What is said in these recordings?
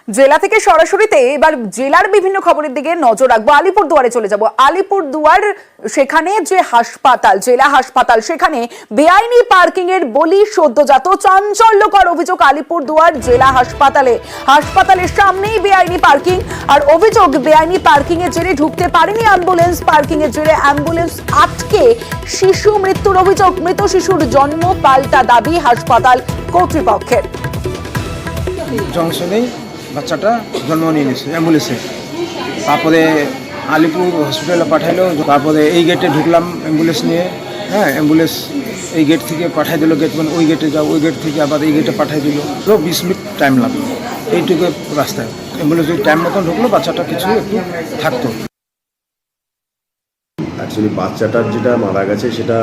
জেলা থেকে সরাসরিতে এবার জেলার বিভিন্ন খবরের দিকে নজর রাখবো। আলিপুরদুয়ারে চলে যাব। আলিপুরদুয়ার সেখানে যে হাসপাতাল, জেলা হাসপাতাল, সেখানে বেআইনি পার্কিং এর বলি সদ্যজাত। চাঞ্চল্যকর অভিযোগ আলিপুরদুয়ার জেলা হাসপাতালে। হাসপাতালের সামনেই বেআইনি পার্কিং, আর অভিযোগ বেআইনি পার্কিং এর জেরে ঢুকতে পারেনি অ্যাম্বুলেন্স। পার্কিং এর জেরে অ্যাম্বুলেন্স আটকে শিশু মৃত্যুর অভিযোগ। মৃত শিশুর জন্ম পাল্টা দাবি হাসপাতাল কর্তৃপক্ষের। জংশনেই বাচ্চাটা জন্ম নিয়ে নিয়েছে অ্যাম্বুলেন্সে, তারপরে আলিপুর হসপিটালে পাঠাইলো, তারপরে এই গেটে ঢুকলাম অ্যাম্বুলেন্স নিয়ে। হ্যাঁ, অ্যাম্বুলেন্স এই গেট থেকে পাঠাই দিল, গেট মানে ওই গেটে যাও, ওই গেট থেকে আবার এই গেটে পাঠাই দিল। 20 মিনিট টাইম লাগলো এইটুকু রাস্তায়। অ্যাম্বুলেন্স যদি টাইম মতন ঢুকলো, বাচ্চাটা কিছু একটু থাকতো। অ্যাকচুয়ালি বাচ্চাটার যেটা মারা গেছে সেটা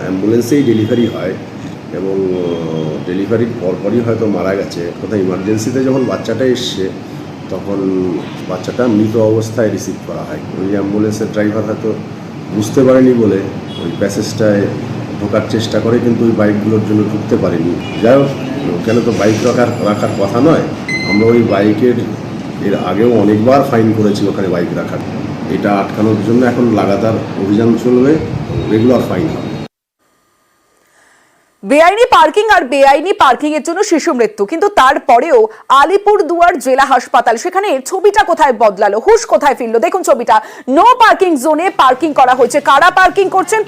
অ্যাম্বুলেন্সেই ডেলিভারি হয় এবং ডেলিভারির পরপরই হয়তো মারা গেছে। কোথাও ইমার্জেন্সিতে যখন বাচ্চাটা এসছে তখন বাচ্চাটা মৃত অবস্থায় রিসিভ করা হয়। ওই অ্যাম্বুলেন্সের ড্রাইভার হয়তো বুঝতে পারেনি বলে ওই প্যাসেজটায় ঢোকার চেষ্টা করে, কিন্তু ওই বাইকগুলোর জন্য ঢুকতে পারেনি। যাই হোক, কেন তো বাইক রাখার কথা নয়। আমরা ওই বাইকের এর আগেও অনেকবার ফাইন করেছি ওখানে বাইক রাখার। এটা আটকানোর জন্য এখন লাগাতার অভিযান চলবে, রেগুলার ফাইন হবে। বেআইনি পার্কিং আর বেআইনি পার্কিং এর জন্য শিশু মৃত্যু, কিন্তু তারপরেও আলিপুরদুয়ার জেলা হাসপাতাল, সেখানে ছবিটা কোথায় বদলালো, হুশ কোথায় ফিরলো? দেখুন ছবিটা। নো পার্কিং জোনে পার্কিং করা হয়েছে। কারা পার্কিং করছেন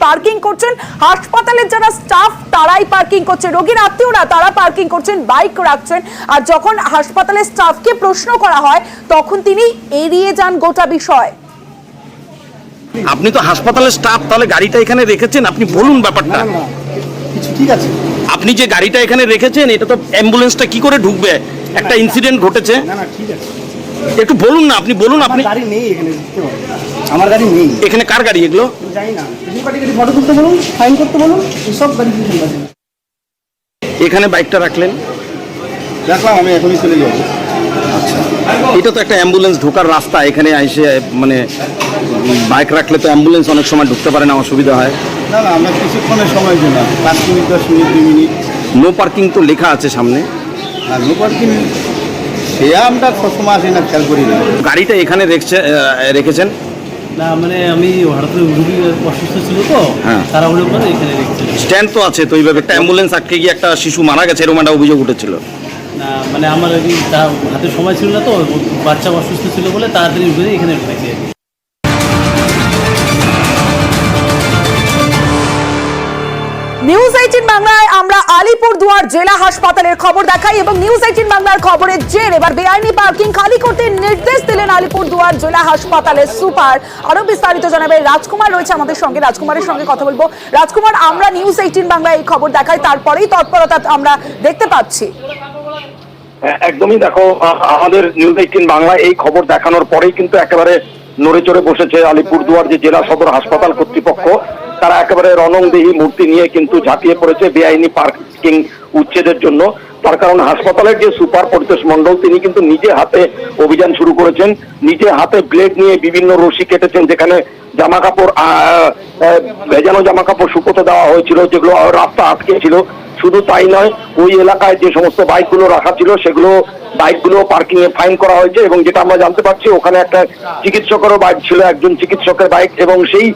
হাসপাতালের যারা স্টাফ, তারাই পার্কিং করছে। রোগীর আত্মীয়রা তারা পার্কিং করছেন, বাইক রাখছেন। আর যখন হাসপাতালের স্টাফকে প্রশ্ন করা হয় তখন তিনি এড়িয়ে যান গোটা বিষয়। আপনি তো হাসপাতালের স্টাফ, তাহলে গাড়িটা এখানে রেখেছেন, আপনি বলুন ব্যাপারটা। ঠিক আছে, আপনি যে গাড়িটা এখানে রেখেছেন, এটা তো অ্যাম্বুলেন্সটা কি করে ঢুকবে? একটা ইনসিডেন্ট ঘটেছে। ঠিক আছে, একটু বলুন না, আপনি বলুন। আপনি গাড়ি নেই এখানে, আমার গাড়ি নেই এখানে। কার গাড়ি এগুলো? জানি না। ফটো তুলতে বলুন, ফাইন করতে বলুন, সব গাড়ি এখানে বাইকটা রাখলেন। দেখলাম, আমি এখনই চলে যাবো। এটা তো একটা অ্যাম্বুলেন্স ঢোকার রাস্তা, এখানে এসে মানে বাইক রাখলে তো অ্যাম্বুলেন্স অনেক সময় ঢুকতে পারে না, অসুবিধা হয়। না, আমরা কিছুক্ষণের সময় জন্য 5 minute, 10 minute, 2 minute. No parking তো লেখা আছে সামনে। আর নো পার্কিং সে আমরা সবসময় আসি না, খেয়াল করি না। গাড়িটা এখানে রেখেছেন? না, মানে আমি হঠাৎ রুগী অসুস্থ ছিল তো, হ্যাঁ, তারা হলো করে এখানে রেখেছে। স্ট্যান্ড তো আছে তো, এইভাবে একটা অ্যাম্বুলেন্স আটকে গিয়ে একটা শিশু মারা গেছে, এরকম একটা অভিযোগ উঠেছিল। না, মানে আমার হাতে সময় ছিল না তো, বাচ্চা অসুস্থ ছিল বলে তাড়াতাড়ি উঠে এখানে রেখেছে। নিউজ 18 বাংলায় আমরা আলিপুরদুয়ার জেলা হাসপাতালের খবর দেখাই এবং নিউজ 18 বাংলার খবরের জের এবার বেআইনি পার্কিং খালি করতে নির্দেশ দিলেন আলিপুরদুয়ার জেলা হাসপাতালের সুপার। আরো বিস্তারিত জানাবে রাজকুমার রয়েছে আমাদের সঙ্গে। রাজকুমারের সঙ্গে কথা বলবো। রাজকুমার, আমরা নিউজ 18 বাংলায় এই খবর দেখাই, তারপরেই তৎপরতা আমরা দেখতে পাচ্ছি। একদমই, দেখো, আমাদের নিউজ 18 বাংলা এই খবর দেখানোর পরেই কিন্তু একেবারে নড়ে চড়ে বসেছে আলিপুরদুয়ার যে জেলা সদর হাসপাতাল কর্তৃপক্ষ। তারা একেবারে রণংদেহী মূর্তি নিয়ে কিন্তু ঝাঁপিয়ে পড়েছে বেআইনি পার্কিং উচ্ছেদের জন্য। তার কারণ হাসপাতালের যে সুপার পরিতোষ মণ্ডল, তিনি কিন্তু নিজে হাতে অভিযান শুরু করেছেন। নিজে হাতে ব্লেড নিয়ে বিভিন্ন রশি কেটেছেন, যেখানে জামা কাপড়, ভেজানো জামা কাপড় শুকোতে দেওয়া হয়েছিল, যেগুলো রাস্তা আটকে ছিল। শুধু তাই নয়, ওই এলাকায় যে সমস্ত বাইকগুলো রাখা ছিল সেগুলো বাইকগুলো পার্কিং এ ফাইন করা হয়েছে। এবং যেটা আমরা জানতে পারছি, ওখানে একটা চিকিৎসকেরও বাইক ছিল, একজন চিকিৎসকের বাইক, এবং সেই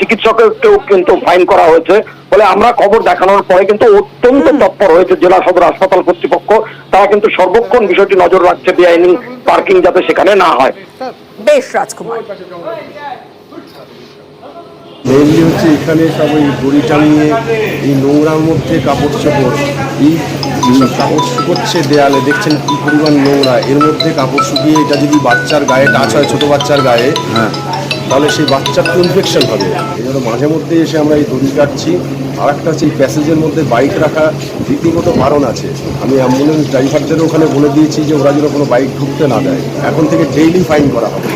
চিকিৎসকেরকেও কিন্তু ফাইন করা হয়েছে। ফলে আমরা খবর দেখানোর পরে কিন্তু অত্যন্ত তৎপর হয়েছে জেলা সদর হাসপাতাল কর্তৃপক্ষ। তারা কিন্তু সর্বক্ষণ বিষয়টি নজর রাখছে, বেআইনি পার্কিং যাতে সেখানে না হয়। বেশ রাজকুমার। মেইনলি হচ্ছে এখানে সব ওই দড়ি টানিয়ে এই নোংরার মধ্যে কাপড় চোপড়, এই কাপড় শুকোচ্ছে দেয়ালে, দেখছেন কি পরিমাণ নোংরা। এর মধ্যে কাপড় শুকিয়ে এটা যদি বাচ্চার গায়ে টাচ হয়, ছোটো বাচ্চার গায়ে, হ্যাঁ, তাহলে সেই বাচ্চার তো ইনফেকশন হবে। এই জন্য মাঝে মধ্যে এসে আমরা এই দড়ি কাটছি। আর একটা হচ্ছে এই প্যাসেজের মধ্যে বাইক রাখা রীতিমত বারণ আছে। আমি অ্যাম্বুলেন্স ড্রাইভারদেরও ওখানে বলে দিয়েছি যে ওরা যেন কোনো বাইক ঢুকতে না দেয়। এখন থেকে ডেইলি ফাইন করা হবে।